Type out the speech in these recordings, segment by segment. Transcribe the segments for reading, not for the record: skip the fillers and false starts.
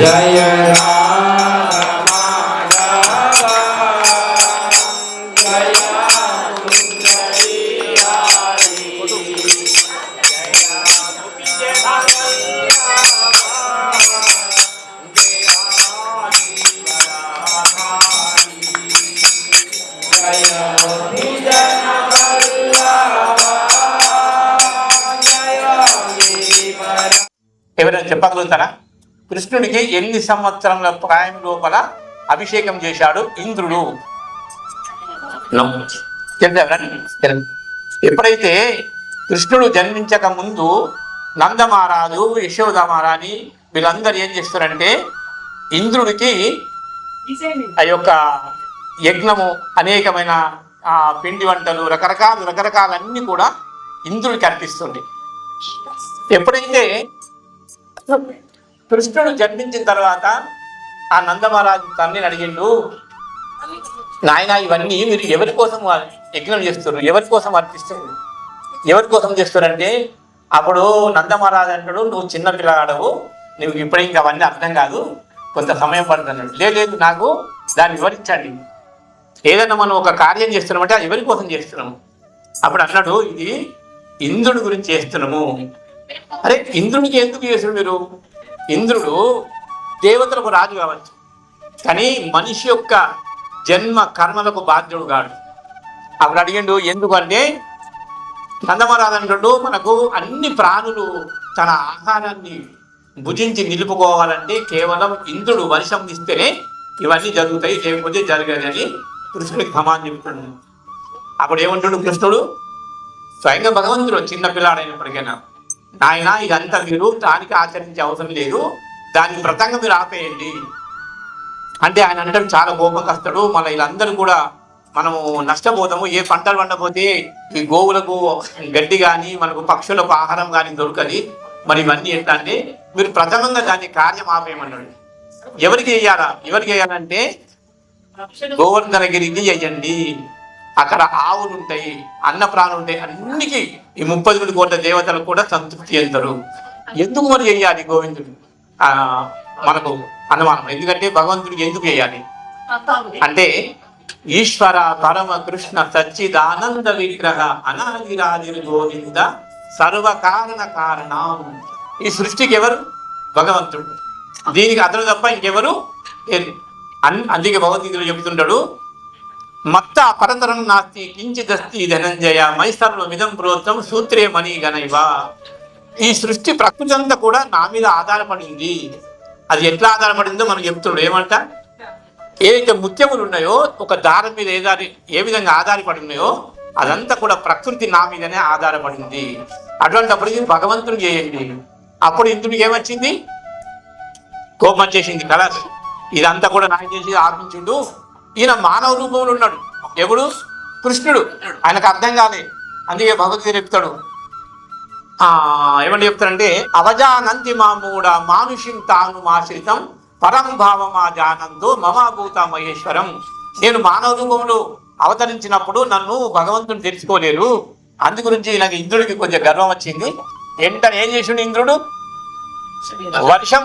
జయ ఎవరైనా చెప్పగలుగుతారా? కృష్ణుడికి ఎన్ని సంవత్సరముల ప్రాయం లోపల అభిషేకం చేశాడు ఇంద్రుడు? ఎప్పుడైతే కృష్ణుడు జన్మించక ముందు నందమహారాజు, యశోదమహారాణి వీళ్ళందరూ ఏం చేస్తారంటే ఇంద్రుడికి ఆ యొక్క యజ్ఞము, అనేకమైన పిండి వంటలు, రకరకాలన్నీ కూడా ఇంద్రుడికి అర్పిస్తుంది. ఎప్పుడైతే కృష్ణుడు జన్మించిన తర్వాత ఆ నందమహారాజు తండ్రిని అడిగిండు, నాయన ఇవన్నీ మీరు ఎవరి కోసం యజ్ఞం చేస్తున్నారు, ఎవరి కోసం అర్పిస్తున్నారు, ఎవరి కోసం చేస్తారంటే అప్పుడు నందమహారాజు అంటాడు, నువ్వు చిన్న పిల్లగాడవు, నువ్వు ఇప్పుడు ఇంకా అవన్నీ అర్థం కాదు, కొంత సమయం పడుతున్నాడు. లేదు నాకు దాన్ని వివరించండి. ఏదైనా మనం ఒక కార్యం చేస్తున్నామంటే అది ఎవరి కోసం చేస్తున్నాము? అప్పుడు అన్నాడు, ఇది ఇంద్రుడి గురించి చేస్తున్నాము. అరే ఇంద్రుడికి ఎందుకు చేసాడు మీరు? ఇంద్రుడు దేవతలకు రాజు కావచ్చు, కానీ మనిషి యొక్క జన్మ కర్మలకు బాధ్యుడు కాడు. అప్పుడు అడిగిండు, ఎందుకంటే నందమహారాజు అంటాడు, మనకు అన్ని ప్రాణులు తన ఆహారాన్ని భుజించి నిలుపుకోవాలంటే కేవలం ఇంద్రుడు వర్షం ఇస్తేనే ఇవన్నీ జరుగుతాయి, లేకపోతే జరగదని కృష్ణుడికి సమానం చెప్తున్నాడు. అప్పుడు ఏమంటాడు కృష్ణుడు? స్వయంగా భగవంతుడు చిన్న పిల్లాడైనప్పటికైనా, నాయన ఇదంతా మీరు దానికి ఆచరించే అవసరం లేదు, దాని వ్రతంగా మీరు ఆపేయండి అంటే ఆయన అంటే చాలా కోపంగా వస్తాడు. మళ్ళీ వీళ్ళందరూ కూడా మనము నష్టపోతాము, ఏ పంటలు పండపోతే ఈ గోవులకు గడ్డి కానీ మనకు పక్షులకు ఆహారం కానీ దొరకది, మరి ఇవన్నీ ఎట్లా అంటే మీరు ప్రథమంగా దాన్ని కార్యం ఆపేయమన్నాడు. ఎవరికి వేయాలంటే గోవర్ధనగిరికి వేయండి, అక్కడ ఆవులు ఉంటాయి, అన్న ప్రాణులు ఉంటాయి, అన్నికి ఈ 30 కోట్ల దేవతలకు కూడా సంతృప్తి చెందరు. ఎందుకు మరి వేయాలి గోవిందుడు? మనకు అనుమానం. ఎందుకంటే భగవంతుడికి ఎందుకు వేయాలి అంటే ఈశ్వర పరమ కృష్ణ సచ్చిదానంద విగ్రహ అనాదిరాది గోవింద సర్వకారణ కారణం. ఈ సృష్టికి ఎవరు? భగవంతుడు. దీనికి అతను తప్ప ఇంకెవరు లేదు. అందుకే భగవద్గీతలో చెబుతుంటాడు, మత్త పరతరం నాస్తి కించిదస్తి ధనంజయ మైసర్వమిదం ప్రోత్తం సూత్రే మణి గణైవ. ఈ సృష్టి ప్రకృతి అంతా కూడా నా మీద ఆధారపడింది. అది ఎట్లా ఆధారపడిందో మనం చెప్తున్నాడు. ఏమంట? ఏదైతే ముత్యములు ఉన్నాయో ఒక దారం మీద ఏ విధంగా ఆధారపడి ఉన్నాయో అదంతా కూడా ప్రకృతి నా మీదనే ఆధారపడింది. అటువంటిప్పుడు భగవంతుడు చేయండి. అప్పుడు ఇంద్రుడికి ఏమొచ్చింది? కోపం వచ్చేసింది కదా, ఇదంతా కూడా నాకు చేసి ఆపించుడు. ఈయన మానవ రూపంలో ఉన్నాడు. ఎవడు? కృష్ణుడు. ఆయనకు అర్థం కాలే. అందుకే భగవద్గీత చెప్తాడు, ఏమని చెప్తాడంటే అవజానంతి మామూడ మానుషిం తాను మాశ్రితం పరం భావమా జానంతో మమాభూత మహేశ్వరం. నేను మానవ రూపంలో అవతరించినప్పుడు నన్ను భగవంతుని తెలుసుకోలేరు. అందు గురించి నాకు ఇంద్రుడికి కొంచెం గర్వం వచ్చింది. వెంటనే ఏం చేసిండు ఇంద్రుడు? వర్షం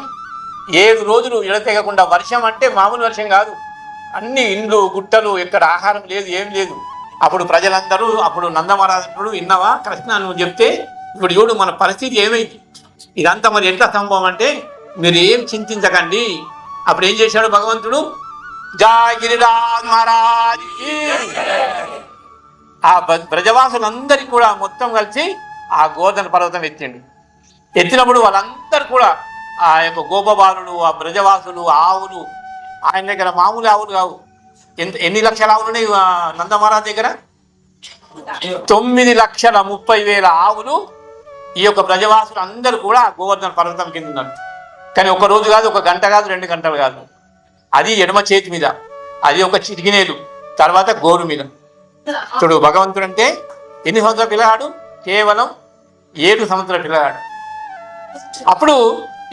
7 రోజులు ఎడతెగకుండా. వర్షం అంటే మామూలు వర్షం కాదు, అన్ని ఇండ్లు గుట్టలు, ఎక్కడ ఆహారం లేదు, ఏం లేదు. అప్పుడు ప్రజలందరూ, అప్పుడు నందమహారాజుడు, విన్నావా కృష్ణ నువ్వు చెప్తే, ఇప్పుడు చూడు మన పరిస్థితి ఏమైంది, ఇదంతా మరి ఎట్లా సంభవం అంటే మీరు ఏం చింతించకండి. అప్పుడు ఏం చేశాడు భగవంతుడు? జై గిరిరాజ్ మహారాజ్. ఆ బ్రజవాసులందరికీ కూడా మొత్తం కలిసి ఆ గోవర్ధన పర్వతం ఎత్తినప్పుడు వాళ్ళందరూ కూడా ఆ యొక్క గోపబాలులు, ఆ బ్రజవాసులు, ఆవులు, ఆయన దగ్గర మామూలు ఆవులు కావు. ఎన్ని లక్షల ఆవులు ఉన్నాయి నందమహారాజ్ దగ్గర? 9,30,000 ఆవులు. ఈ యొక్క బ్రజవాసులు అందరూ కూడా గోవర్ధన పర్వతం కింద ఉన్నారు. కానీ ఒక రోజు కాదు, ఒక గంట కాదు, 2 గంటలు కాదు. అది ఎడమ చేతి మీద, అది ఒక చిటికినేలు, తర్వాత గోరు మీద. చూడు భగవంతుడు అంటే ఎన్ని సంవత్సరాల పిల్లగాడు? కేవలం 7 సంవత్సరాల పిల్లగాడు. అప్పుడు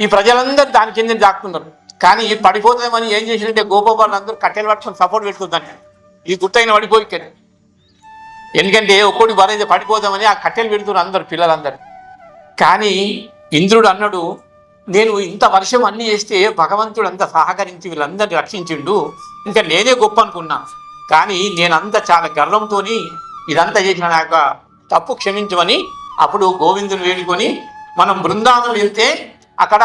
ఈ ప్రజలందరూ దాని కింద దాక్కున్నారు. కానీ ఇది పడిపోతుందేమని ఏం చేసినట్టే గోపాలు అందరూ కట్టెలు పట్టుకొని సపోర్ట్ పెట్టుకుంటాను, ఈ గుట్టైన పడిపోయి. ఎందుకంటే ఒక్కోటి బరైతే పడిపోదామని ఆ కట్టెలు పెడుతున్నారు అందరు పిల్లలందరూ. కానీ ఇంద్రుడు అన్నాడు, నేను ఇంత వర్షం అన్ని చేస్తే భగవంతుడు అంత సహకరించి వీళ్ళందరినీ రక్షించిండు, ఇంకా నేనే గొప్ప అనుకున్నా. కానీ నేనంతా చాలా గర్వంతో ఇదంతా చేసిన నా యొక్క తప్పు క్షమించమని అప్పుడు గోవిందుని వేడుకొని మనం బృందావనం వెళ్తే అక్కడ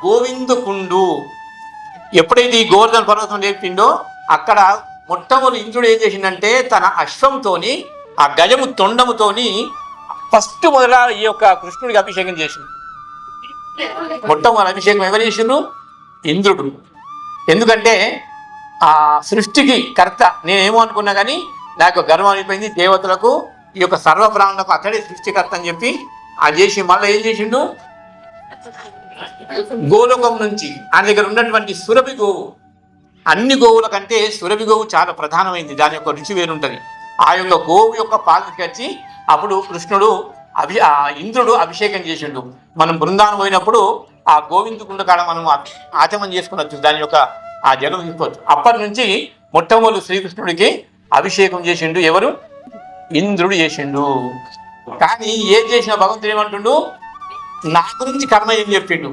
గోవిందకుండు ఎప్పుడైతే ఈ గోవర్ధన పర్వతం లేపిండో అక్కడ మొట్టమొదటి ఇంద్రుడు ఏం చేసిందంటే తన అశ్వంతోని ఆ గజము తొండముతోని ఫస్ట్ మొదల ఈ యొక్క కృష్ణుడికి అభిషేకం చేసిండు. మొట్టమొదటి అభిషేకం ఎవరు చేసిండ్రు? ఇంద్రుడు. ఎందుకంటే ఆ సృష్టికి కర్త. నేనేమో అనుకున్నా కానీ నాకు గర్వం అయిపోయింది. దేవతలకు ఈ యొక్క సర్వప్రాణులకు అతడే సృష్టికర్త అని చెప్పి అది చేసి మళ్ళీ ఏం చేసిండు, గోలోకం నుంచి ఆయన దగ్గర ఉన్నటువంటి సురభి గోవు, అన్ని గోవుల కంటే సురభి గోవు చాలా ప్రధానమైంది, దాని యొక్క రుచి వేరుంటుంది. ఆ యొక్క గోవు యొక్క పాలు తీసుకొచ్చి అప్పుడు కృష్ణుడు ఆ ఇంద్రుడు అభిషేకం చేసిండు. మనం బృందావనం పోయినప్పుడు ఆ గోవిందకుండ కాడ మనం ఆచమనం చేసుకున్నచ్చు, దాని యొక్క ఆ జలం తీసుకోవచ్చు. అప్పటి నుంచి మొట్టమొదటి శ్రీకృష్ణుడికి అభిషేకం చేసిండు ఎవరు? ఇంద్రుడు చేసిండు. కానీ ఏం చేసిన భగవంతుడు ఏమంటుండు, నా గురించి కర్మ ఏం చెప్పిండు.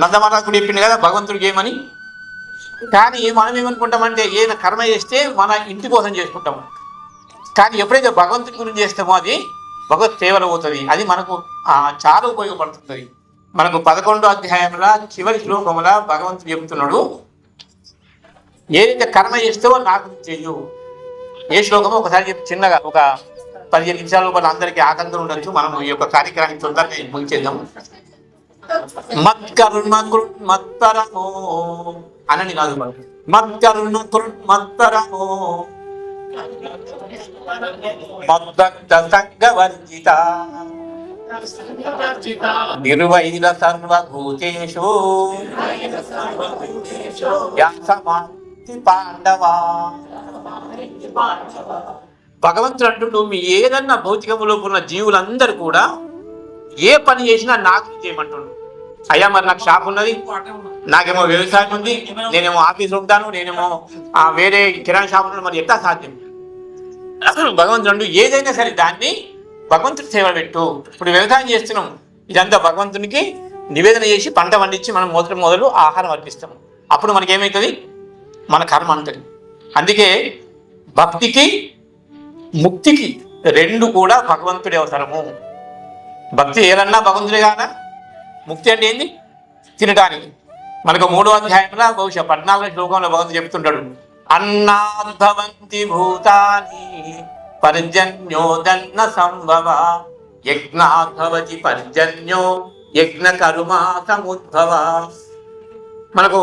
నందమహారాజుడు చెప్పిండు కదా భగవంతుడికి ఏమని. కానీ మనం ఏమనుకుంటామంటే ఏదైనా కర్మ చేస్తే మన ఇంటి కోసం చేసుకుంటాము. కానీ ఎప్పుడైతే భగవంతుడి గురించి చేస్తామో అది భగవత్ సేవలో పోతుంది. అది మనకు చాలా ఉపయోగపడుతుంది. మనకు 11వ అధ్యాయంలో చివరి శ్లోకముల భగవంతుడు చెబుతున్నాడు, ఏదైతే కర్మ చేస్తావో నాకు చెయ్యు. ఏ శ్లోకమో ఒకసారి చెప్పి చిన్నగా ఒక 15 నిమిషాల లోపల అందరికీ ఆనందం ఉండొచ్చు. మనం ఈ యొక్క కార్యక్రమాన్ని తొందరగా ముగించేద్దాం. మత్కరుణ మత్పరమో అనని కాదు, మత్కరుణ మత్పరమో మద్భక్త సంగవర్జిత నిర్వైర సర్వభూతేషు యాసమాప్తి పాండవా. భగవంతుడు అంటుండు, మీ ఏదన్నా భౌతికములో ఉన్న జీవులందరూ కూడా ఏ పని చేసినా నాకు చేయమంటుండు. అయ్యా మరి నాకు షాప్ ఉన్నది, నాకేమో వ్యవసాయం ఉంది, నేనేమో ఆఫీసులో ఉంటాను, నేనేమో వేరే కిరాణా షాప్ ఉన్నాను, మరి ఎట్లా సాధ్యం? భగవంతుడు ఏదైనా సరే దాన్ని భగవంతుడి సేవ పెట్టు. ఇప్పుడు వ్యవసాయం చేస్తున్నాం, ఇదంతా భగవంతునికి నివేదన చేసి పంట పండించి మనం మొదలు ఆహారం అర్పిస్తాం. అప్పుడు మనకేమవుతుంది? మన కర్మ అంటుంది. అందుకే భక్తికి ముక్తికి రెండు కూడా భగవంతుడి అవసరము. భక్తి ఏదన్నా భగవంతుడే కాదా, ముక్తి అంటే ఏంది? తినడానికి. మనకు 3వ అధ్యాయంలో బహుశా 14వ శ్లోకంలో భగవంతుడు చెప్తుంటాడు, అన్నాద్భవంతి భూతాని పర్జన్యోదన్న సంభవ యజ్ఞాద్భవతి పర్జన్యో యజ్ఞ కరుమా సముద్భవ. మనకు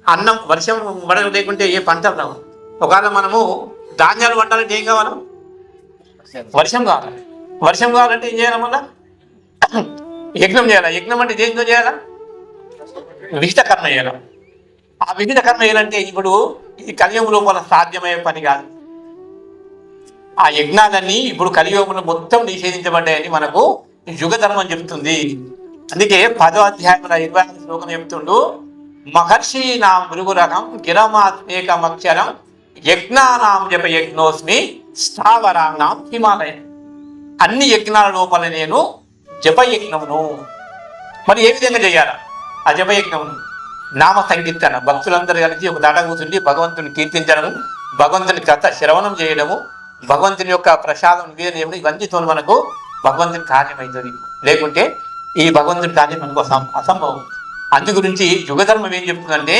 అన్నం వర్షం పడడం లేకుంటే ఏ పంట రావు. ఒకవేళ మనము ధాన్యాలు వండాలంటే ఏం కావాలి? వర్షం కావాలి. వర్షం కావాలంటే ఏం చేయాలి? మళ్ళా యజ్ఞం చేయాలా. యజ్ఞం అంటే దేంతో చేయాలా? విహిత కర్మ చేయాలి. ఆ విహిత కర్మ చేయాలంటే ఇప్పుడు ఇది కలియుగం లోపల సాధ్యమయ్యే పని కాదు. ఆ యజ్ఞాలన్నీ ఇప్పుడు కలియుగంలో మొత్తం నిషేధించబడ్డాయని మనకు యుగ ధర్మం చెప్తుంది. అందుకే 10వ అధ్యాయంలో 26వ శ్లోకం చెప్తుండు, మహర్షి నా మృగురకం గిరమాత్మేకమక్షరం యజ్ఞానాం జప యజ్ఞోస్మి స్థావరాణం హిమాలయం. అన్ని యజ్ఞాల లోపల నేను జపయజ్ఞమును. మరి ఏ విధంగా చేయాలా ఆ జపయజ్ఞమును? నామ సంకీర్తన, భక్తులందరూ కలిసి ఒక దాట కూర్చుండి భగవంతుని కీర్తించడము, భగవంతుని కథ శ్రవణం చేయడము, భగవంతుని యొక్క ప్రసాదం నివేదన చేయడం, ఇవన్నీతో మనకు భగవంతుని కార్యం అవుతుంది. లేకుంటే ఈ భగవంతుని కార్యం మనకు అసంభవం. అందు గురించి యుగధర్మం ఏం చెప్తుందంటే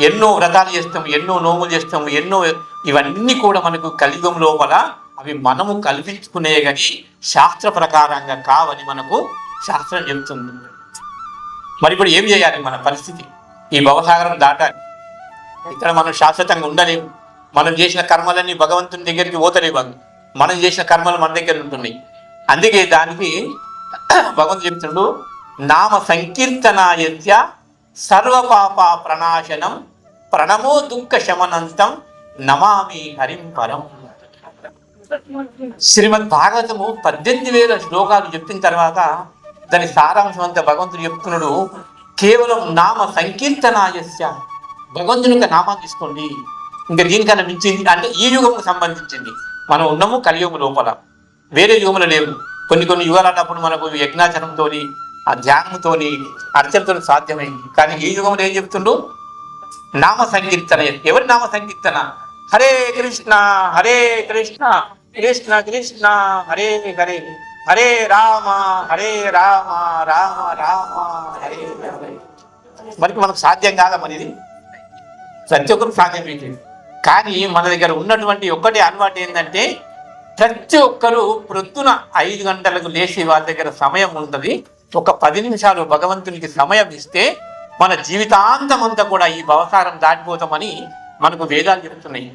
ఎన్నో వ్రతాలు చేస్తాము, ఎన్నో నోములు చేస్తాము, ఎన్నో ఇవన్నీ కూడా మనకు కలియుగం లోపల అవి మనము కల్పించుకునే కానీ శాస్త్ర ప్రకారంగా కావని మనకు శాస్త్రం చెప్తుంది. మరి ఇప్పుడు ఏం చేయాలి? మన పరిస్థితి ఈ భవసాగరం దాటాలి. ఇక్కడ మనం శాశ్వతంగా ఉండలేము. మనం చేసిన కర్మలన్నీ భగవంతుని దగ్గరికి పోతలేవు. మనం చేసిన కర్మలు మన దగ్గర ఉంటున్నాయి. అందుకే దానికి భగవంతుడు చెప్తున్నాడు, నామ సంకీర్తనాయత్య సర్వపాప ప్రణాశనం ప్రణమో దుఃఖ శమనంతం నమామి హరిం పరం. శ్రీమద్ భాగవతము 18,000 శ్లోకాలు చెప్పిన తర్వాత దాని సారాంశం అంతా భగవంతుడు చెప్తున్నాడు, కేవలం నామ సంకీర్తనాయస్య, భగవంతుని యొక్క నామాన్ని తీసుకోండి. ఇంకా దీనికన్నా మించింది అంటే ఈ యుగముకు సంబంధించింది. మనం ఉన్నాము కలియుగం లోపల, వేరే యుగములు లేవు. కొన్ని యుగాలు అన్నప్పుడు మనకు యజ్ఞాచరంతో ఆ ధ్యానంతోని అర్చనతో సాధ్యమైంది. కానీ ఈ యుగంలో ఏం చెప్తుండ్రు? నామ సంకీర్తన. ఎవరి నామ సంకీర్తన? హరే కృష్ణ హరే కృష్ణ కృష్ణ కృష్ణ హరే హరే, హరే రామ హరే రామ రామ రామ హరే హరే. మనకి మనకు సాధ్యం కాదా? మరి ఇది ప్రతి ఒక్కరు సాధ్యమైంది. కానీ మన దగ్గర ఉన్నటువంటి ఒక్కటి అలవాటు ఏంటంటే, ప్రతి ఒక్కరు ప్రొద్దున 5 గంటలకు లేచి వాళ్ళ దగ్గర సమయం ఉంటుంది. ఒక 10 నిమిషాలు భగవంతునికి సమయం ఇస్తే మన జీవితాంతం అంతా కూడా ఈ భవసారం దాటిపోతామని మనకు వేదాలు చెప్తున్నాయి.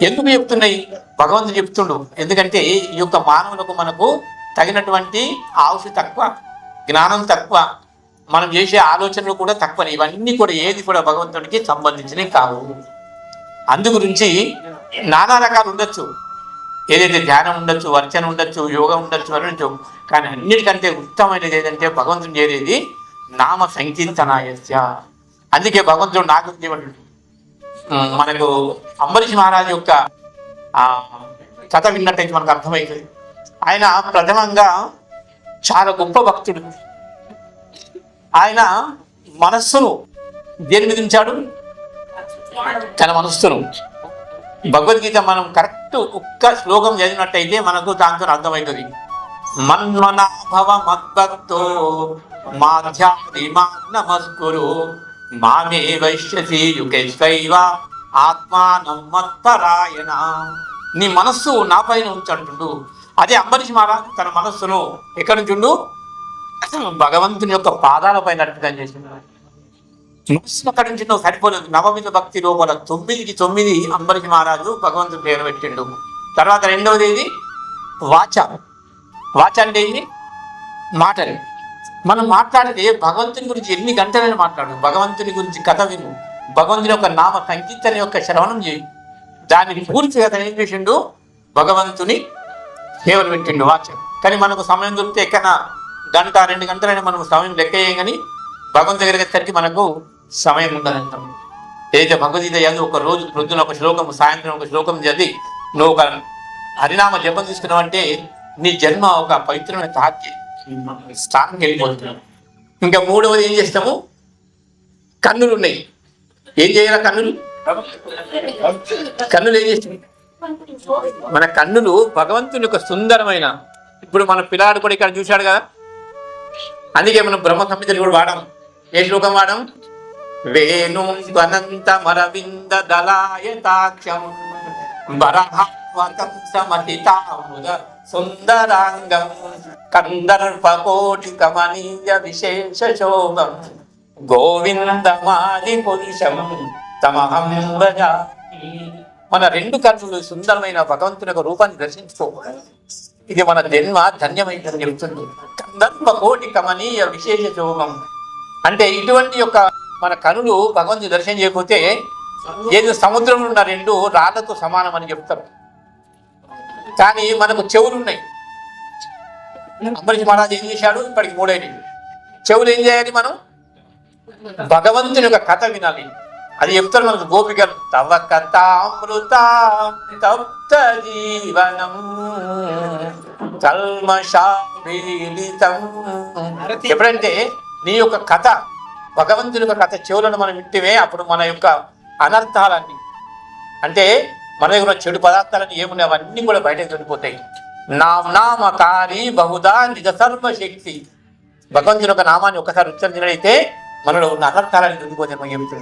ఎందుకు చెప్తున్నాయి? భగవంతుడు చెప్తుండు. ఎందుకంటే ఈ యొక్క మానవులకు మనకు తగినటువంటి ఆయుష్ తక్కువ, జ్ఞానం తక్కువ, మనం చేసే ఆలోచనలు కూడా తక్కువ. ఇవన్నీ కూడా ఏది కూడా భగవంతుడికి సంబంధించినవి కావు. అందు గురించి నానా రకాలు ఉండొచ్చు, ఏదైతే ధ్యానం ఉండొచ్చు, వర్చన ఉండొచ్చు, యోగం ఉండొచ్చు, ఉండొచ్చు. కానీ అన్నిటికంటే ఉత్తమమైనది ఏదంటే భగవంతుని చేరేది నామ సంకీర్తనాయస్య. అందుకే భగవంతుడు నాకు మనకు అంబరీష్ మహారాజు యొక్క కథ విన్నట్టయితే మనకు అర్థమవుతుంది. ఆయన ప్రథమంగా చాలా గొప్ప భక్తుడు. ఆయన మనస్సును దేని మీద ఉంచాడు? తన మనస్సును. భగవద్గీత మనం కరెక్ట్ ఒక్క శ్లోకం చదివినట్టయితే మనకు దాంతో అర్థమవుతుంది. మన్మనాభవ మద్భక్తో మాధ్యాత్మస్కురు మామే వైశ్యసి యుగైవ ఆత్మానం మత్పరాయణ. నీ మనస్సు నా పైన ఉంచంటుండు. అదే అంబరీష్ మహారాజ్ తన మనస్సును ఎక్కడి నుంచి ఉండు? భగవంతుని యొక్క పాదాల పైన అర్పితం చేసింది. మనస్సును అక్కడి నుంచి నువ్వు సరిపోలేదు. నవవిధ భక్తి లోపల 9కి 9 అంబరీష్ మహారాజు భగవంతుని పేరు పెట్టిండు. తర్వాత రెండవది ఏది? వాచ. వాచ అంటే ఏంటి? మాటలు. మనం మాట్లాడితే భగవంతుని గురించి ఎన్ని గంటలైనా మాట్లాడు, భగవంతుని గురించి కథ విను, భగవంతుని యొక్క నామ సంకీర్తన యొక్క శ్రవణం చేయి. దాన్ని పూర్తిగా అతను ఏం చేసిండు? భగవంతుని పేరు పెట్టిండు వాచ. కానీ మనకు సమయం దొరికితే ఎక్కడ గంట 2 గంటలైనా మనకు సమయం లెక్క చేయగాని భగవంతు దగ్గరికి వచ్చేసరికి మనకు సమయం ఉండదంటాం. ఏదైతే భగవద్గీత చదివి ఒక రోజు ప్రొద్దున ఒక శ్లోకం, సాయంత్రం ఒక శ్లోకం చదివి నువ్వు ఒక హరినామ జపం తీసుకున్నావు అంటే నీ జన్మ ఒక పవిత్రమైన తాకి స్థానంకి వెళ్ళిపోతున్నావు. ఇంకా మూడవది ఏం చేస్తాము? కన్నులు ఉన్నాయి. ఏం చేయాలి? కన్నులు ఏం చేస్తాం? మన కన్నులు భగవంతుని యొక్క సుందరమైన, ఇప్పుడు మన పిల్లాడు కూడా ఇక్కడ చూశాడు కదా, అందుకే మనం బ్రహ్మ సంహితలు కూడా వాడాం. ఏ శ్లోకం వాడాం? వేణు అనంత మరవింద దళాయతాక్షం వరహావతం సమహితాముద సుందరాంగం కందర్పకోటి కమనీయ విశేష శోభం గోవిందమాది పురుషం తమహం భజామి. మన 2 కన్నులు సుందరమైన భగవంతుని యొక్క రూపాన్ని దర్శించుకోవాలి. ఇది మన జన్మ ధన్యమైందని చెప్తుంది. కందర్ప కోటి కమనీయ విశేష శోభం అంటే ఇటువంటి యొక్క మన కనులు భగవంతుని దర్శనం చేయకపోతే ఏదో సముద్రంలో ఉన్న 2 రాళ్లతో సమానం అని చెప్తారు. కానీ మనకు చెవులు ఉన్నాయి. అంబరీష్ మహారాజు ఏం చేశాడు? ఇప్పటికి 3 అయినాయి. చెవులు ఏం చేయాలి? మనం భగవంతుని యొక్క కథ వినాలి. అది చెప్తారు మనకు గోపికలు. తవ కథామృత తప్త జీవనం కల్మషాభిలితం. ఎప్పుడంటే నీ యొక్క కథ, భగవంతుని యొక్క కథ చెవులను మనం వింటివే, అప్పుడు మన యొక్క అనర్థాలన్నీ, అంటే మన దగ్గర చెడు పదార్థాలన్నీ ఏమున్నాయి అవన్నీ కూడా బయటకు వెళ్ళిపోతాయి. నామకారి బహుదా నిజ సర్వశక్తి. భగవంతుని యొక్క నామాన్ని ఒకసారి ఉచ్చరించినట్లయితే మనలో ఉన్న అనర్థాలని దొరికిపోతే మనం ఏమిటి?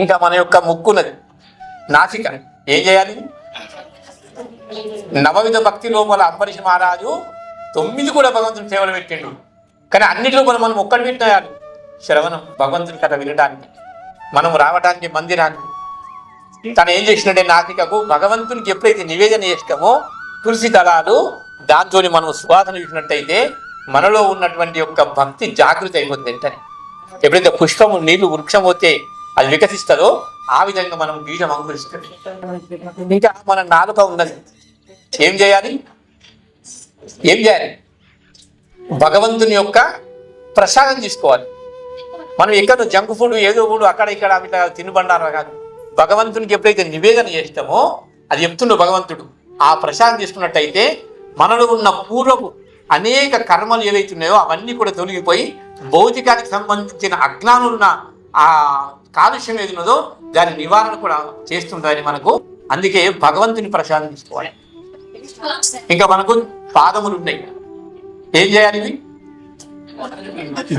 ఇంకా మన యొక్క ముక్కున్నది, నాసిక. ఏం చేయాలి? నవవిధ భక్తి లోపల అంబరీష్ మహారాజు 9 కూడా భగవంతుని సేవలు పెట్టిండు. కానీ అన్నిటిలో కూడా మనం ఒక్కటి పెట్టాలి, శ్రవణం, భగవంతుని కథ వినడానికి, మనం రావడానికి మందిరానికి. తను ఏం చేసినట్టే నాసికకు భగవంతునికి ఎప్పుడైతే నివేదన చేస్తామో తులసి దళాలు, దాంతో మనం సువాసన చూసినట్టయితే మనలో ఉన్నటువంటి యొక్క భక్తి జాగృతి అయిపోతుంది. వెంటనే ఎప్పుడైతే పుష్పము నీళ్లు వృక్షం పోతే అది వికసిస్తుందో ఆ విధంగా మనం బీజం అంకురిస్తుంది. ఇంకా మన నాలుక ఉన్నది. ఏం చేయాలి? భగవంతుని యొక్క ప్రసాదం తీసుకోవాలి. మనం ఎక్కడ జంక్ ఫుడ్ ఏదో కూడా అక్కడ ఇక్కడ ఇట్లా తినబండారా కాదు. భగవంతునికి ఎప్పుడైతే నివేదన చేస్తామో అది చెప్తుండో భగవంతుడు, ఆ ప్రసాదం తీసుకున్నట్టయితే మనలో ఉన్న పూర్వపు అనేక కర్మలు ఏవైతే ఉన్నాయో అవన్నీ కూడా తొలగిపోయి భౌతికానికి సంబంధించిన అజ్ఞానం ఉన్న ఆ కాలుష్యం ఏది ఉన్నదో దాని నివారణ కూడా చేస్తుంటారని మనకు. అందుకే భగవంతుని ప్రసాదం తీసుకోవాలి. ఇంకా మనకు పాదములు ఉన్నాయి, ఏం చేయాలి?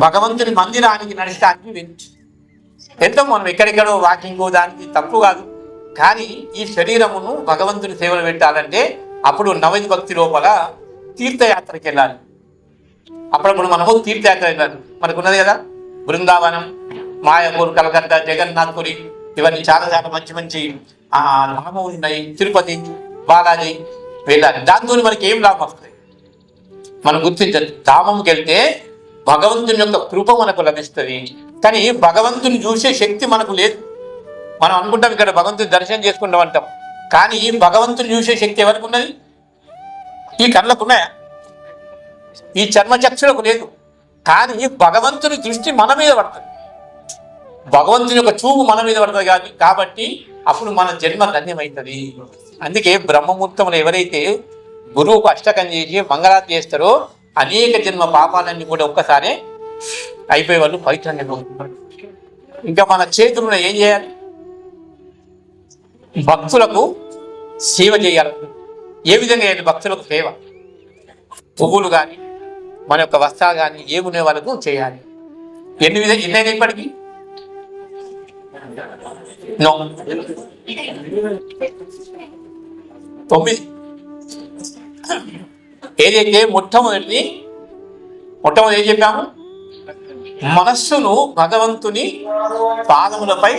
భగవంతుని మందిరానికి నడచడానికి ఎంతో మనం ఎక్కడెక్కడో వాకింగ్ దానికి తప్పు కాదు. కానీ ఈ శరీరమును భగవంతుని సేవలు పెట్టాలంటే అప్పుడు నవది భక్తి లోపల తీర్థయాత్రకి వెళ్ళాలి. అప్పుడప్పుడు మనము తీర్థయాత్ర వెళ్ళాలి. మనకున్నది కదా బృందావనం, మాయాపూర్, కలకత్తా, జగన్నాథ్పురి, ఇవన్నీ చాలా చాలా మంచి మంచి ధామం ఉన్నాయి. తిరుపతి, బాలాజీ వెళ్ళాలి. దాంతో మనకి ఏం లాభం వస్తుంది మనం గుర్తించాలి. ధామంకి వెళ్తే భగవంతుని యొక్క కృప మనకు లభిస్తుంది. కానీ భగవంతుని చూసే శక్తి మనకు లేదు. మనం అనుకుంటాం ఇక్కడ భగవంతుని దర్శనం చేసుకుంటాం అంటాం. కానీ ఈ భగవంతుని చూసే శక్తి ఎవరికి ఉన్నది? ఈ కళ్ళకు ఉన్నాయా? ఈ చర్మచక్షులకు లేదు. కానీ భగవంతుని దృష్టి మన మీద పడుతుంది, భగవంతుని యొక్క చూపు మన మీద పడుతుంది. కాబట్టి అప్పుడు మన జన్మ ధన్యమవుతుంది. అందుకే బ్రహ్మముహూర్తంలో ఎవరైతే గురువుకు అష్టకం చేసి మంగళారతి చేస్తారో అనేక జన్మ పాపాలన్నీ కూడా ఒక్కసారి అయిపోయే వాళ్ళు పవిత్రంగా అవుతున్నారు. ఇంకా మన చేతులను ఏం చేయాలి? భక్తులకు సేవ చేయాలి. ఏ విధంగా చేయాలి? భక్తులకు సేవ, పువ్వులు కానీ మన యొక్క వస్త్రాలు కానీ ఏమునే వాళ్ళకు చేయాలి. ఎన్నైనా ఇప్పటికీ 9. ఏదైతే మొట్టమొదటి ఏం చెప్పాము? మనస్సును భగవంతుని పాదములపై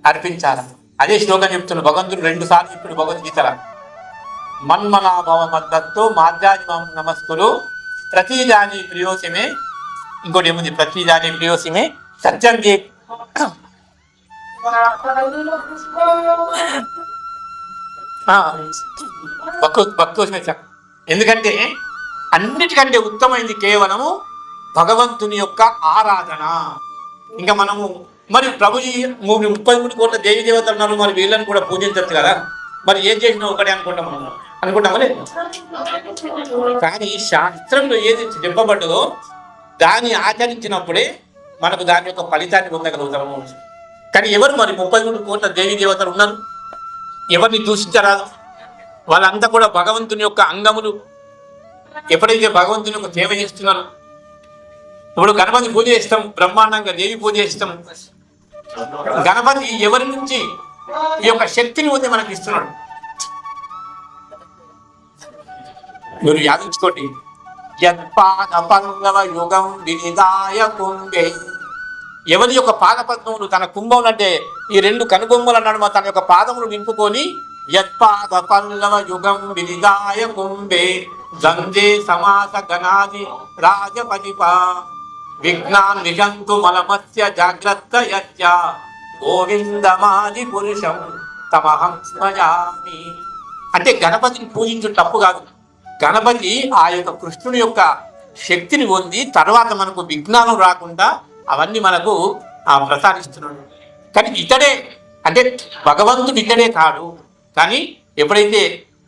అర్పించాలి. అదే శ్లోకం చెప్తున్నాడు భగవంతుడు 2 సార్లు ఇప్పుడు భగవద్గీతల మన్మనాభవ మద్దత్తు మాధ్యాది నమస్కులు ప్రతిజాని ప్రియోసిమే. ఇంకోటి ఏముంది? ప్రతిజాని ప్రియోసిమే సత్యం భక్తోషమే. ఎందుకంటే అన్నిటికంటే ఉత్తమైంది కేవలము భగవంతుని యొక్క ఆరాధన. ఇంకా మనము మరి ప్రభుజీ 33 కోట్ల దేవి దేవతలు ఉన్నారు, మరి వీళ్ళని కూడా పూజించచ్చు కదా, మరి ఏం చేసినా ఒకటే అనుకుంటామా లేదు? కానీ శాస్త్రంలో ఏది చెప్పబడ్డదో దాన్ని ఆచరించినప్పుడే మనకు దాని యొక్క ఫలితాన్ని పొందగలుగుతాము. కానీ ఎవరు మరి 33 కోట్ల దేవి దేవతలు ఉన్నారు? ఎవరిని దూషించరాదు. వాళ్ళంతా కూడా భగవంతుని యొక్క అంగములు. ఎప్పుడైతే భగవంతుని యొక్క సేవ చేస్తున్నారు, ఇప్పుడు గణపతి పూజ చేస్తాం, బ్రహ్మాండంగా దేవి పూజ చేస్తాం. గణపతి ఎవరి నుంచి ఈ యొక్క శక్తిని ఉంది మనకి ఇస్తున్నాడు. మీరు యాదించుకోండి. యుగం వినిదాయ కుంభే, ఎవరి యొక్క పాదపద్మములు తన కుంభములు అంటే ఈ 2 కనుబొమ్మలు అన్నాడు, తన యొక్క పాదములు నింపుకొని యత్పాద పల్లవ యుగం వినిదాయ కుంభే గంధే సమాస గణాది రాజపతిప విఘ్నాన్ నిజంతు మలమస్య జాగ్రత్త యత్య గోవిందమాది పురుషం తమహం స్మయామి. అంటే గణపతిని పూజించడం తప్పు కాదు. గణపతి ఆ యొక్క కృష్ణుడి యొక్క శక్తిని పొంది తర్వాత మనకు విఘ్నాలు రాకుండా అవన్నీ మనకు ప్రసాదిస్తున్నాడు. కానీ ఇతడే అంటే భగవంతుడు ఇతడే కాడు. కానీ ఎప్పుడైతే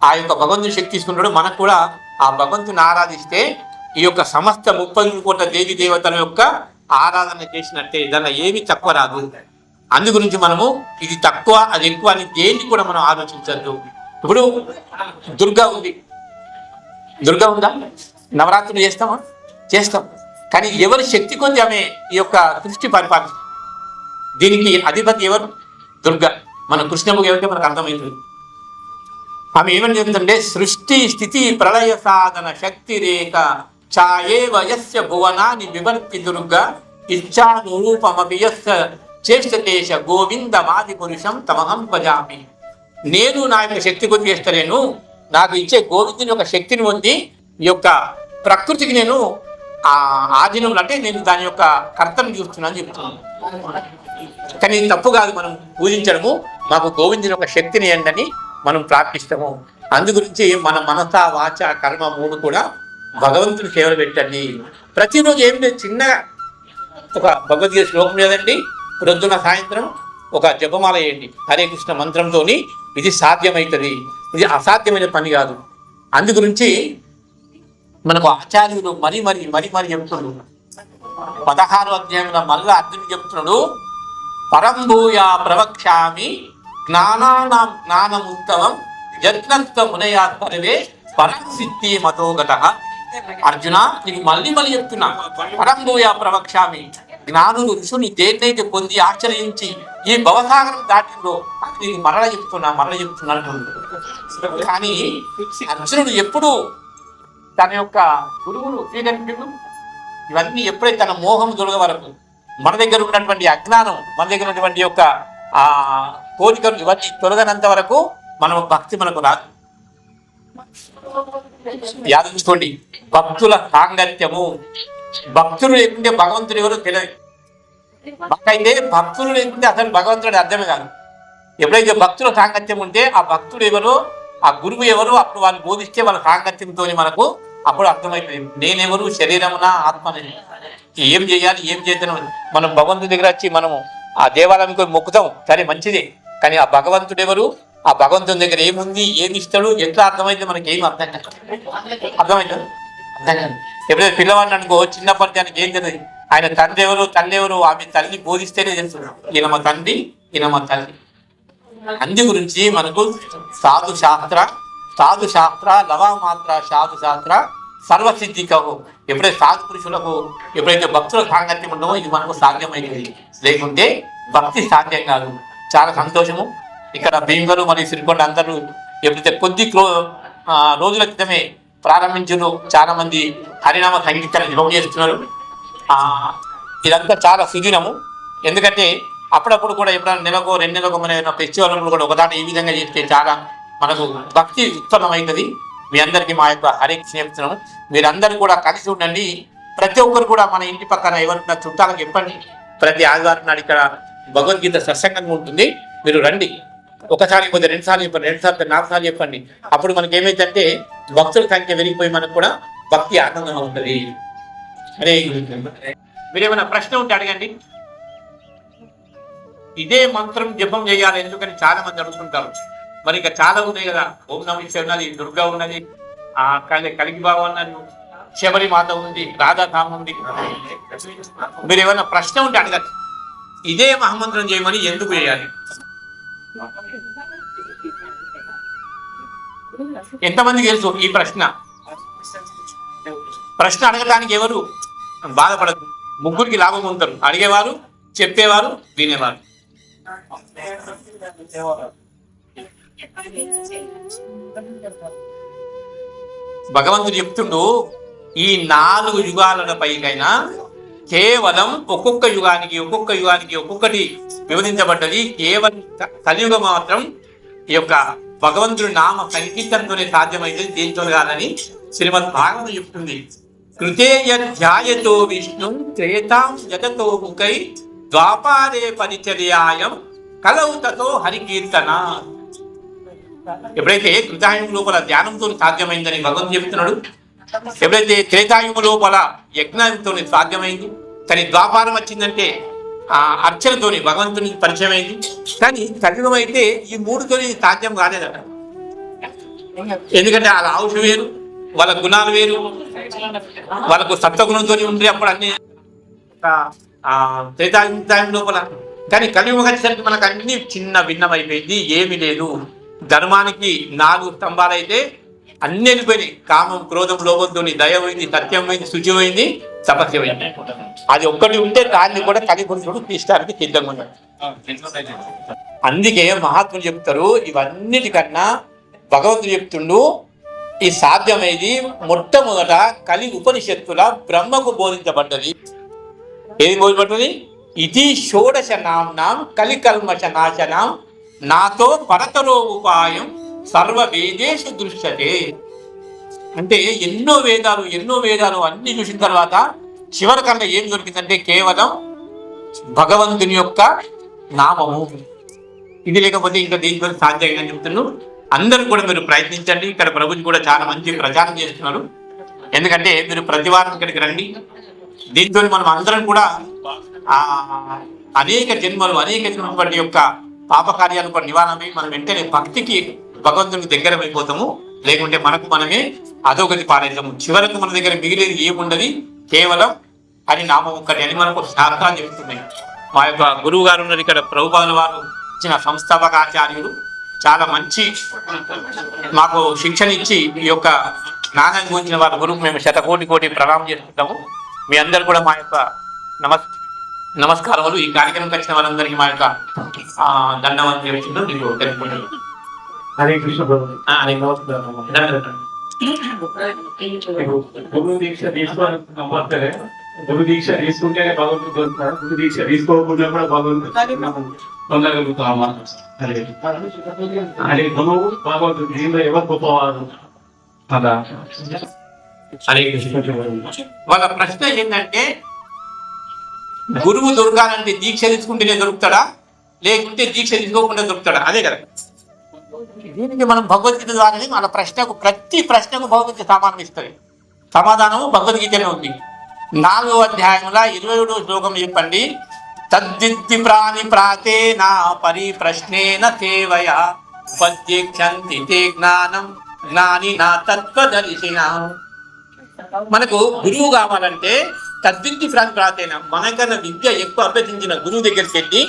ఆ యొక్క భగవంతుని శక్తి ఇస్తున్నాడో మనకు కూడా ఆ భగవంతుని ఆరాధిస్తే ఈ యొక్క సమస్త 33 కోట్ల దేవి దేవతల యొక్క ఆరాధన చేసినట్టే, దానిలో ఏమీ తక్కువ రాదు. అందు గురించి మనము ఇది తక్కువ అది ఎక్కువ అని దేన్ని కూడా మనం ఆలోచించద్దు. ఇప్పుడు దుర్గా ఉంది, దుర్గా ఉందా? నవరాత్రులు చేస్తాం. కానీ ఎవరి శక్తి కొంది ఆమె ఈ యొక్క సృష్టి పరిపాలిస్తుంది. దీనికి అధిపతి ఎవరు? దుర్గా. మన కృష్ణముఖి ఏమంటే మనకు అర్థమవుతుంది. ఆమె ఏమని చెప్తుంటే సృష్టి స్థితి ప్రళయ సాధన శక్తి రేఖ ఛాయే వయస్య భువనాన్ని వివర్తి దుర్గా ఇచ్చానురూపమపి యస్య చేష్టేశ గోవిందమాది పురుషం తమహం భజామి. నేను నా యొక్క శక్తి కొద్ది చేస్తలేను, నాకు ఇచ్చే గోవిందుని యొక్క శక్తిని పొంది ఈ యొక్క ప్రకృతికి నేను ఆధీనంలో అంటే నేను దాని యొక్క కర్తను చూస్తున్నాను చెప్తున్నాను. కానీ తప్పు కాదు మనం పూజించడము. మాకు గోవిందుని యొక్క శక్తిని ఏంటని మనం ప్రార్థిస్తాము. అందు గురించి మన మనస వాచ కర్మ 3 కూడా భగవంతుని సేవలు పెట్టండి. ప్రతిరోజు ఏం లేదు, చిన్నగా ఒక భగవద్గీత శ్లోకం లేదండి, ప్రొద్దున సాయంత్రం ఒక జపమాల వేయండి హరే కృష్ణ మంత్రంతో. ఇది సాధ్యమవుతుంది, ఇది అసాధ్యమైన పని కాదు. అందు గురించి మనకు ఆచార్యులు మరి చెప్తున్నాడు. 16వ అధ్యాయంలో మళ్ళా అర్జునుడు చెప్తున్నాడు, పరంభూయా ప్రవక్ష్యామి జ్ఞానానాం జ్ఞానముత్తమం యత్నంత మునయా సర్వే పరం సిద్ధి మతోగత. అర్జున, నీకు మళ్ళీ చెప్తున్నా, పరంభూయా ప్రవక్ష్యామి, జ్ఞానులు ఋషులు దేన్నైతే పొంది ఆచరించి ఈ భవసాగరం దాటిలో అది మరల చెప్తున్నాను. కానీ అర్జునుడు ఎప్పుడు తన యొక్క గురువును స్వీకరించడు. ఇవన్నీ ఎప్పుడైతే తన మోహం దొరక వరకు, మన దగ్గర ఉన్నటువంటి అజ్ఞానం, మన దగ్గర ఉన్నటువంటి యొక్క కోరికలు ఇవన్నీ తొలగనంత వరకు మనం భక్తి మనకు రాదు. యాదించుకోండి, భక్తుల సాంగత్యము. భక్తులు లేకుంటే భగవంతుడు ఎవరో తెలియదు. అయితే భక్తులు లేకుంటే అసలు భగవంతుడి అర్థమే కాదు. ఎప్పుడైతే భక్తుల సాంగత్యం ఉంటే ఆ భక్తుడు ఎవరో, ఆ గురువు ఎవరో, అప్పుడు వాళ్ళు బోధిస్తే వాళ్ళ సాంగత్యంతో మనకు అప్పుడు అర్థమైపోయింది, నేనెవరు, శరీరమునా ఆత్మని, ఏం చేయాలి, ఏం చేద్దాం. మనం భగవంతుడి దగ్గర వచ్చి మనము ఆ దేవాలయానికి మొక్కుతాం, సరే మంచిదే. కానీ ఆ భగవంతుడు ఎవరు, ఆ భగవంతుని దగ్గర ఏముంది, ఏమి ఇస్తాడు, ఎట్లా అర్థమైతే మనకి ఏమి అర్థమవుతుంది. ఎప్పుడైతే పిల్లవాడిని అనుకో, చిన్నప్పటి దానికి ఏం తెలియదు, ఆయన తండ్రి ఎవరు, తల్లి ఎవరు, ఆమె తల్లి బోధిస్తేనే తెలుసు, ఈయన మా తండ్రి, ఈయన మా తల్లి. అందు గురించి మనకు సాధు శాస్త్ర లవామాత్ర సాధు శాస్త్ర సర్వసిద్ధికవు. ఎప్పుడైతే సాధు పురుషులకు, ఎప్పుడైతే భక్తుల సాంగత్యం ఉండవో ఇది మనకు సాధ్యమైంది. లేకుంటే భక్తి సాధ్యం కాదు. చాలా సంతోషము. ఇక్కడ భీమగారు మరియు సిరికొండ అందరూ ఎప్పుడైతే కొద్ది రోజుల క్రితమే ప్రారంభించారు, చాలా మంది హరినామ సంగీతాన్ని జపం చేస్తున్నారు. ఇదంతా చాలా సుదినము. ఎందుకంటే అప్పుడప్పుడు కూడా ఎప్పుడైనా నెలకు 2 నెలలకు మన ఫెస్టివల్ కూడా ఒకదాని ఈ విధంగా చేస్తే చాలా మనకు భక్తి ఉత్పన్నమవుతుంది. మీ అందరికీ మా యొక్క హరికి స్నేహితున్నాము. మీరందరూ కూడా కలిసి ఉండండి. ప్రతి ఒక్కరు కూడా మన ఇంటి పక్కన ఎవరైనా చుట్టాలకు చెప్పండి. ప్రతి ఆదివారం నాడు ఇక్కడ భగవద్గీత సత్సంగంగా ఉంటుంది, మీరు రండి. ఒకసారి పోతే 2 సార్లు చెప్పండి, 2 సార్లు 4 సార్లు చెప్పండి. అప్పుడు మనకి ఏమైందంటే భక్తుల సంఖ్య పెరిగిపోయి మనకు కూడా భక్తి ఆనందంగా ఉంటుంది. అదే మీరేమైనా ప్రశ్న ఉంటే అడగండి. ఇదే మంత్రం జపం చేయాలి ఎందుకని చాలా మంది అడుగుతుంటారు. మరి ఇంకా చాలా ఉన్నాయి కదా, ఓం నమః శివాయ ఉన్నది, దుర్గా ఉన్నది, కలిగి బాబు ఉన్నది, శబరి మాత ఉంది, రాధాధామ ఉంది. మీరు ఏమైనా ప్రశ్న ఉంటే అడగచ్చు. ఇదే మహామంత్రం చేయమని ఎందుకు చేయాలి? ఎంతమందికి తెలుసు ఈ ప్రశ్న? ప్రశ్న అడగటానికి ఎవరు బాధపడదు, ముగ్గురికి లాభం ఉంటారు, అడిగేవారు, చెప్పేవారు, వినేవారు. భగవంతుడు చెప్తుండు, ఈ 4 యుగాల పైకైనా కేవలం ఒక్కొక్క యుగానికి ఒక్కొక్కటి విభజించబడ్డది. కేవలం కలియుగం మాత్రం ఈ యొక్క భగవంతుడి నామ సంకీర్తనతోనే సాధ్యమైంది, దీంతో కాదని శ్రీమద్ భాగవతం చెప్తుంది. కృతేయధ్యాయతో విష్ణు త్రేతాం జగతో ముఖై ద్వాపారే పరిచర్యాయం కలౌతతో హరికీర్తన. ఎప్పుడైతే కృతాయుగం లోపల ధ్యానంతో సాధ్యమైందని భగవంతుడు చెప్తున్నాడు, ఎప్పుడైతే త్రేతాయుగం లోపల యజ్ఞంతో సాధ్యమైంది, కానీ ద్వాపారం వచ్చిందంటే ఆ అర్చనతోని భగవంతుని పరిచయం అయింది. కానీ కలియుగం అయితే ఈ 3తో సాధ్యం కాలేదట. ఎందుకంటే వాళ్ళ ఆవుష వేరు, వాళ్ళ గుణాలు వేరు, వాళ్ళకు సత్వగుణంతో ఉండే అప్పుడు అన్ని త్రేతాయుగం లోపల. కానీ కలియుగం వచ్చేసరికి మనకు అన్ని చిన్న భిన్నమైపోయింది, ఏమీ లేదు. ధర్మానికి 4 స్తంభాలు అయితే అన్ని వెళ్ళిపోయినాయి. కామం, క్రోధం, లోభంతో దయ పోయింది, సత్యం పోయింది, శుచి పోయింది, తపస్య పోయింది. అది ఒక్కటి ఉంటే దాన్ని కూడా కలిపురుషుడు తీయడానికి సిద్ధంగా ఉన్నాడు. అందుకే మహాత్ములు చెప్తారు, ఇవన్నిటికన్నా భగవంతుడు చెప్తుండు, ఈ సాధ్యమైంది మొట్టమొదట కలి ఉపనిషత్తుల బ్రహ్మకు బోధించబడ్డది. ఏది బోధించబడ్డది? ఇది షోడశ నామ్నాం కలికల్మష నాశనం నాతో పరతరో ఉపాయం సర్వ వేదేషు దృశ్యతే. అంటే ఎన్నో వేదాలు అన్ని చూసిన తర్వాత చివరికల్లా ఏం దొరికిందంటే కేవలం భగవంతుని యొక్క నామము. ఇది లేకపోతే ఇంకా దీంతో సాధ్యంగా చెప్తున్నాను. అందరూ కూడా మీరు ప్రయత్నించండి. ఇక్కడ ప్రభుజీ కూడా చాలా మంచి ప్రచారం చేస్తున్నారు. ఎందుకంటే మీరు ప్రతి వారం ఇక్కడికి రండి. దీంతో మనం అందరం కూడా అనేక జన్మల యొక్క పాపకార్యాలు కూడా నివారణమై మనం వెంటనే భక్తికి భగవంతునికి దగ్గర అయిపోతాము. లేకుంటే మనకు మనమే అధోగతి పాలవుతాము. చివరకు మన దగ్గర మిగిలేది ఏముండదు, కేవలం హరినామం ఒక్కటి అని మనకు శాస్త్రాలు చెబుతున్నాయి. మా యొక్క గురువు గారు ఉన్నారు ఇక్కడ, ప్రభుపాదుల వారు ఇచ్చిన సంస్థాపక ఆచార్యులు, చాలా మంచి మాకు శిక్షణ ఇచ్చి ఈ యొక్క జ్ఞానం గురించిన వారి గురువు మేము శతకోటి ప్రణామం చేసుకుంటాము. మీ అందరు కూడా మా యొక్క నమస్కారములు. ఈ కార్యక్రమం వచ్చిన వాళ్ళందరికీ మా యొక్క దండవంతం చేస్తున్నాం. మీకు తెలుపుకుంటున్నాను. హరే కృష్ణ. గురు దీక్ష తీసుకోవాలి, గురు దీక్ష తీసుకుంటేనే భగవంతుడు దొరుకుతాడు, గురు దీక్ష తీసుకోకుండా కూడా భగవంతుడు పొందగలుగుతామా? అదే గురువు భగవంతుడు దీనిలో ఎవరు గొప్పవారు కదా. వాళ్ళ ప్రశ్న ఏంటంటే, గురువు దొరకాలంటే దీక్ష తీసుకుంటేనే దొరుకుతాడా, లేకుంటే దీక్ష తీసుకోకుండా దొరుకుతాడా? అదే కదా. దీనికి మనం భగవద్గీత ద్వారానే మన ప్రశ్నకు, ప్రతి ప్రశ్నకు భగవద్గీత సమాధానం ఇస్తుంది. సమాధానము భగవద్గీతనే ఉంది. 4వ అధ్యాయంలో 27వ శ్లోకం చెప్పండి. తద్దిత్తి ప్రాణి ప్రాతేన పరి ప్రశ్నేన సేవయ ఉపద్యేక్షంతి తే జ్ఞానం జ్ఞానినా తత్వదర్శిన. మనకు గురువు కావాలంటే తద్దిత్తి ప్రాణి ప్రాతేన, మనకన్నా విద్య ఎక్కువ అభ్యసించిన గురువు దగ్గరికి వెళ్ళి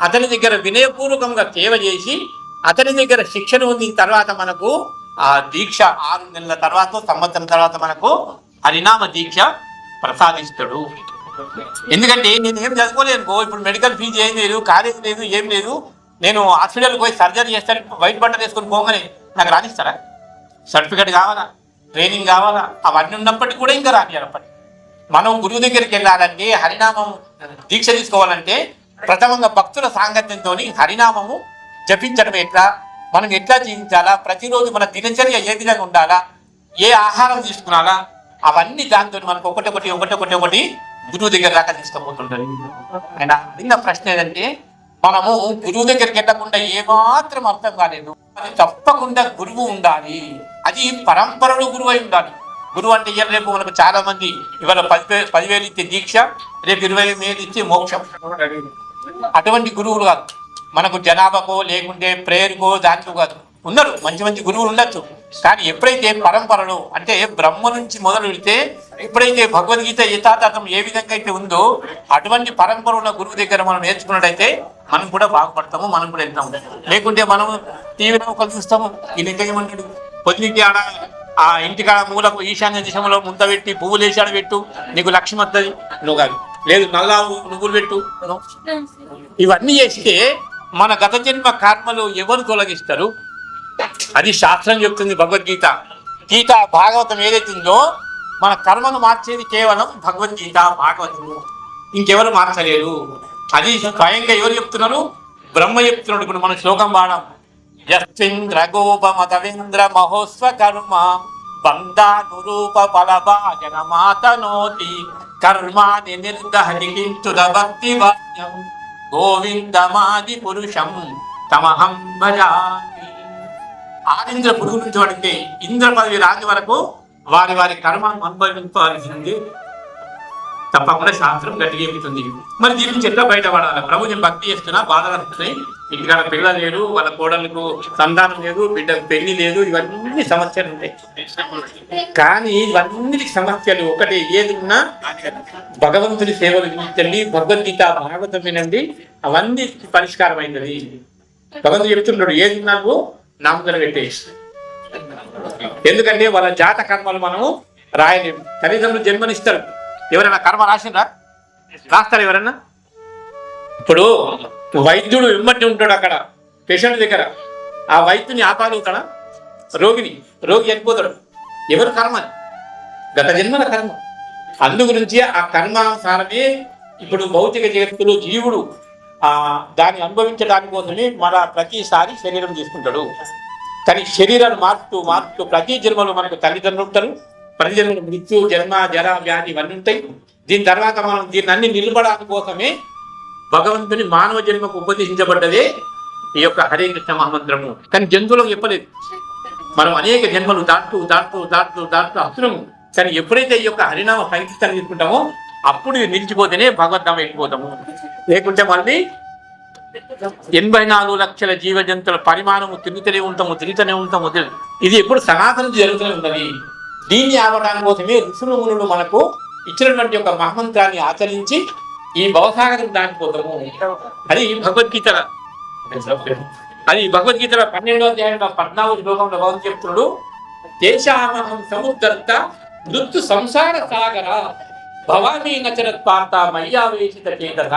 అతని దగ్గర వినయపూర్వకంగా సేవ చేసి అతని దగ్గర శిక్షణ పొందిన తర్వాత మనకు ఆ దీక్ష 6 నెలల తర్వాత, సంవత్సరం తర్వాత మనకు హరినామ దీక్ష ప్రసాదిస్తాడు. ఎందుకంటే నేను ఏం చదువుకోలేను, ఇప్పుడు మెడికల్ ఫీజు ఏం లేదు, కాలేజ్ లేదు, ఏం లేదు. నేను హాస్పిటల్కి పోయి సర్జరీ చేస్తాను, వైట్ బట్టలు వేసుకొని పోగానే నాకు రాణిస్తారా? సర్టిఫికేట్ కావాలా, ట్రైనింగ్ కావాలా, అవన్నీ ఉన్నప్పటికీ కూడా ఇంకా రానియాలప్పటి. మనం గురువు దగ్గరికి వెళ్ళాలంటే, హరినామం దీక్ష తీసుకోవాలంటే ప్రథమంగా భక్తుల సాంగత్యంతో హరినామము జపించడం ఎట్లా, మనం ఎట్లా జీవించాలా, ప్రతిరోజు మన దినచర్య ఏ విధంగా ఉండాలా, ఏ ఆహారం తీసుకున్నాలా, అవన్నీ దాంతో మనకు ఒకటి గురువు దగ్గర దాకా తీసుకుపోతుంటారు. ఆయన అడిగిన ప్రశ్న ఏదంటే, మనము గురువు దగ్గరికి వెళ్ళకుండా ఏమాత్రం అర్థం కాలేదు, అది తప్పకుండా గురువు ఉండాలి. అది పరంపరలో గురువు అయి ఉండాలి. గురువు అంటే రేపు మనకు చాలా మంది ఇవాళ 10,000 ఇచ్చే దీక్ష, రేపు 20,000 ఇచ్చే మోక్షం. అటువంటి గురువులు కాదు మనకు, జనాభాకో లేకుంటే ప్రేయర్కో దానికో కాదు. ఉన్నారు మంచి గురువులు ఉండొచ్చు, కానీ ఎప్పుడైతే పరంపరలో అంటే బ్రహ్మ నుంచి మొదలు పెడితే ఎప్పుడైతే భగవద్గీత యథాతథం ఏ విధంగా అయితే ఉందో అటువంటి పరంపర ఉన్న గురువు దగ్గర మనం నేర్చుకున్నట్టయితే మనం కూడా బాగుపడతాము, మనం కూడా వెళ్తాము. లేకుంటే మనం టీవీలో ఒకరు చూస్తాము, ఈ లెక్క ఏమంటాడు, పొద్దుకి ఆడ ఆ ఇంటికాడ మూలకు ఈశాన్య దిశలో ముంత పెట్టి పువ్వులు వేసాడు పెట్టు, నీకు లక్ష్మి వస్తుంది, నువ్వు కాదు, లేదు నల్లావు నువ్వులు పెట్టు. ఇవన్నీ చేస్తే మన గత జన్మ కర్మలు ఎవరు తొలగిస్తారు? అది శాస్త్రం చెప్తుంది. భగవద్గీత, గీత, భాగవతం ఏదైతుందో మన కర్మను మార్చేది కేవలం భగవద్గీత, భాగవతము, ఇంకెవరు మార్చలేరు. అది స్వయంగా ఎవరు చెప్తున్నారు? బ్రహ్మ చెప్తున్నాడు. ఇప్పుడు మన శ్లోకం వాడాం, యస్మింద్ర గోపమతవేంద్ర మహోస్వ కర్మ బంధానురూప ఫలభాజన మాతనోతి కర్మాని నిర్దహతి కింతుద భక్తి వాక్యం గోవిందమాది పురుషం తమహం భజామి. ఆరింద్ర పురుగు నుంచి వాడితే ఇంద్ర పదవి రాని వరకు వారి కర్మను అనుభవించాల్సింది తప్పకుండా శాస్త్రం గట్టిగా చెబుతుంది. మరి దీని నుంచి ఎట్లా బయటపడాలి? ప్రభు నేను భక్తి చేస్తున్నా, బాధలు వస్తున్నాయి, ఇంటికాడ పిల్లలు లేరు, వాళ్ళ కోడలకు సంతానం లేదు, బిడ్డకు పెళ్లి లేదు, ఇవన్నీ సమస్యలు ఉంటాయి. కానీ ఇవన్నీ సమస్యలు ఒకటి ఏది ఉన్నా భగవంతుని సేవలు వినించండి, భగవద్గీత భాగవతం వినండి, అవన్నీ పరిష్కారం అయినది. భగవంతుడు చెప్తున్నాడు, ఏది ఉన్నావు నామకరణ పెట్టేసి. ఎందుకంటే వాళ్ళ జాత కర్మలు మనము రాయలేము. తల్లిదండ్రులు జన్మనిస్తారు, ఎవరైనా కర్మ రాస్తారు ఎవరన్నా? ఇప్పుడు వైద్యుడు వెంబడి ఉంటాడు అక్కడ పేషెంట్ దగ్గర, ఆ వైద్యుని ఆపాలుతాడా? రోగి చనిపోతాడు. ఎవరు కర్మ? గత జన్మల కర్మ. అందు గురించి ఆ కర్మానుసారమే ఇప్పుడు భౌతిక జగత్తులో జీవుడు దాన్ని అనుభవించడానికి కోసమే మన ప్రతిసారి శరీరం తీసుకుంటాడు. కానీ శరీరాన్ని మార్పుతూ ప్రతి జన్మలో మనకు తల్లిదండ్రులు ఉంటారు, ప్రతి జన్మలో మృత్యు, జన్మ, జర, వ్యాధి ఇవన్నీ ఉంటాయి. దీని తర్వాత మనం దీన్ని అన్ని నిలబడానికి కోసమే భగవంతుని మానవ జన్మకు ఉపదేశించబడ్డదే ఈ యొక్క హరే కృష్ణ మహామంత్రము. కానీ జంతువులకు చెప్పలేదు. మనం అనేక జన్మలు దాటుతూ వస్తున్నాము. కానీ ఎప్పుడైతే ఈ యొక్క హరినామ సంకీర్తన తీసుకుంటామో అప్పుడు నిలిచిపోతేనే భగవద్ధామ వెళ్ళిపోతాము. లేకుంటే మళ్ళీ 84 లక్షల జీవ జంతువుల పరిమాణము తిరుగుతూనే ఉంటాము. ఇది ఎప్పుడు సనాతనం జరుగుతూనే ఉన్నది. దీన్ని ఆవడానికి కోసమే ఋషులు మునులు మనకు ఇచ్చినటువంటి ఒక మహమంత్రాన్ని ఆచరించి ఈ భవసాగరం దానిపోతాము. అది భగవద్గీతల 12వ అధ్యాయంలో 14వ శ్లోకంలో భగవంతుడు చెప్తున్నాడు, దేశామహం సముద్రత మృత్యు సంసార సాగర భవానీ నచరత్పార్త మయ్యావేశిత చేతన.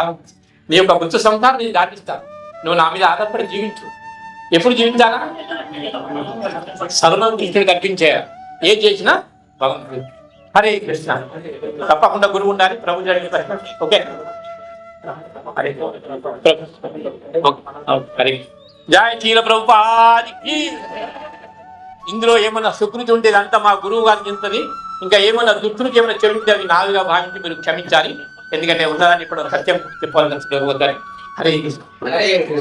నీ యొక్క మృత్యు సంసారం నేను దాటిస్తా, నువ్వు నా మీద ఆధారపడి జీవించు. ఎప్పుడు జీవించాలా? సర్వం కృష్ణుడు కల్పించేయాలి. ఏం చేసినా భగవంతుడు. హరే కృష్ణ. తప్పకుండా గురువు ఉండాలి. ప్రభు ఓకే. హరే జయ శీల ప్రభుపాదికి. ఇందులో ఏమన్నా సుకృతి ఉంటే అంతా మా గురువు గారికి చెందుతుంది. ఇంకా ఏమన్నా దుఃఖుడికి ఏమైనా చెల్లింటే అవి నాలుగుగా భావించి మీరు క్షమించాలి. ఎందుకంటే ఉన్నదాన్ని ఇప్పుడు సత్యం చెప్పాలని హరే కృష్ణ.